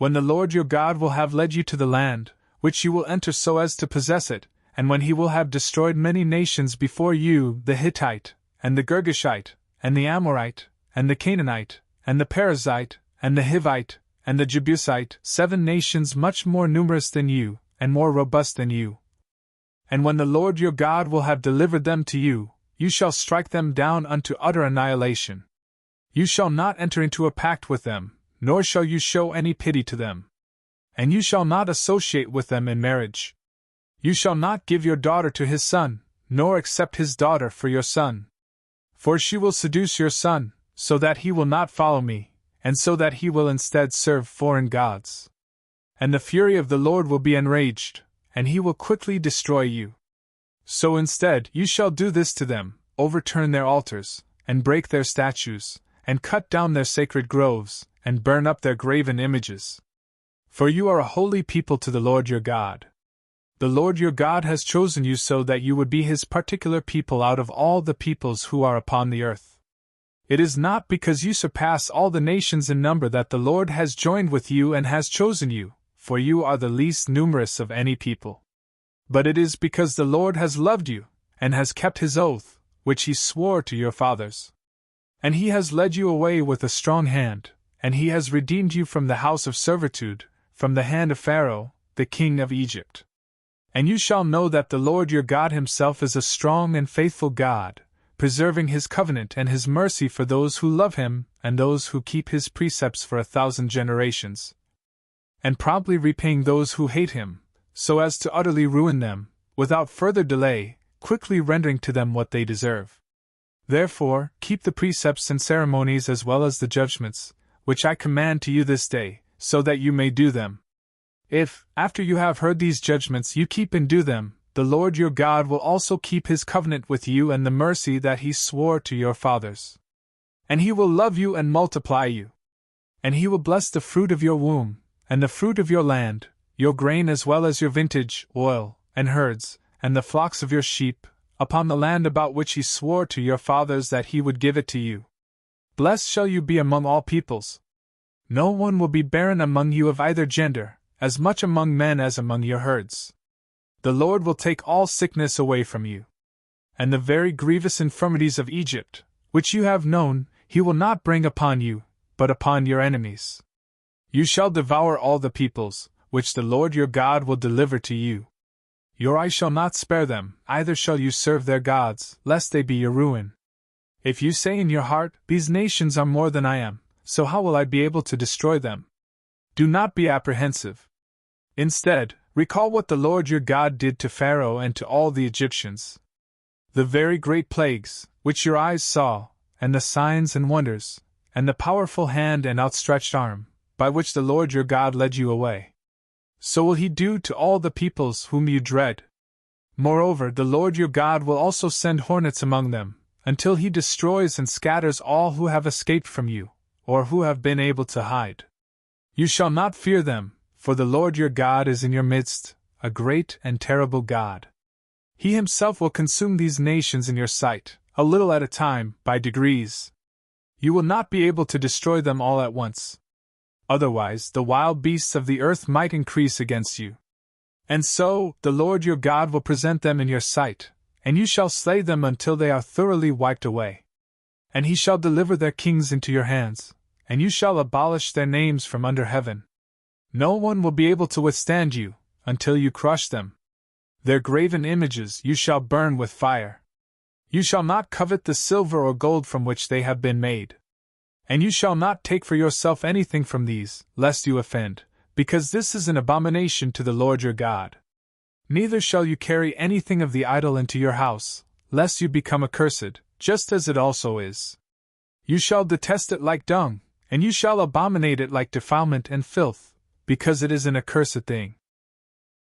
when the Lord your God will have led you to the land, which you will enter so as to possess it, and when he will have destroyed many nations before you, the Hittite, and the Girgashite, and the Amorite, and the Canaanite, and the Perizzite, and the Hivite, and the Jebusite, 7 nations much more numerous than you, and more robust than you. And when the Lord your God will have delivered them to you, you shall strike them down unto utter annihilation. You shall not enter into a pact with them, nor shall you show any pity to them. And you shall not associate with them in marriage. You shall not give your daughter to his son, nor accept his daughter for your son. For she will seduce your son, so that he will not follow me, and so that he will instead serve foreign gods. And the fury of the Lord will be enraged, and he will quickly destroy you. So instead you shall do this to them, overturn their altars, and break their statues, and cut down their sacred groves, and burn up their graven images. For you are a holy people to the Lord your God. The Lord your God has chosen you so that you would be his particular people out of all the peoples who are upon the earth. It is not because you surpass all the nations in number that the Lord has joined with you and has chosen you, for you are the least numerous of any people. But it is because the Lord has loved you, and has kept his oath, which he swore to your fathers. And he has led you away with a strong hand, and he has redeemed you from the house of servitude, from the hand of Pharaoh, the king of Egypt. And you shall know that the Lord your God himself is a strong and faithful God, preserving his covenant and his mercy for those who love him and those who keep his precepts for 1,000 generations, and promptly repaying those who hate him, so as to utterly ruin them, without further delay, quickly rendering to them what they deserve. Therefore, keep the precepts and ceremonies as well as the judgments, which I command to you this day, so that you may do them. If, after you have heard these judgments, you keep and do them, the Lord your God will also keep his covenant with you and the mercy that he swore to your fathers. And he will love you and multiply you. And he will bless the fruit of your womb, and the fruit of your land, your grain as well as your vintage, oil, and herds, and the flocks of your sheep, upon the land about which he swore to your fathers that he would give it to you. Blessed shall you be among all peoples. No one will be barren among you of either gender, as much among men as among your herds. The Lord will take all sickness away from you. And the very grievous infirmities of Egypt, which you have known, he will not bring upon you, but upon your enemies. You shall devour all the peoples, which the Lord your God will deliver to you. Your eye shall not spare them, either shall you serve their gods, lest they be your ruin. If you say in your heart, these nations are more than I am, so how will I be able to destroy them? Do not be apprehensive. Instead, recall what the Lord your God did to Pharaoh and to all the Egyptians. The very great plagues, which your eyes saw, and the signs and wonders, and the powerful hand and outstretched arm, by which the Lord your God led you away. So will he do to all the peoples whom you dread. Moreover, the Lord your God will also send hornets among them, until he destroys and scatters all who have escaped from you, or who have been able to hide. You shall not fear them, for the Lord your God is in your midst, a great and terrible God. He himself will consume these nations in your sight, a little at a time, by degrees. You will not be able to destroy them all at once. Otherwise, the wild beasts of the earth might increase against you. And so, the Lord your God will present them in your sight, and you shall slay them until they are thoroughly wiped away. And he shall deliver their kings into your hands, and you shall abolish their names from under heaven. No one will be able to withstand you, until you crush them. Their graven images you shall burn with fire. You shall not covet the silver or gold from which they have been made. And you shall not take for yourself anything from these, lest you offend, because this is an abomination to the Lord your God. Neither shall you carry anything of the idol into your house, lest you become accursed, just as it also is. You shall detest it like dung, and you shall abominate it like defilement and filth, because it is an accursed thing.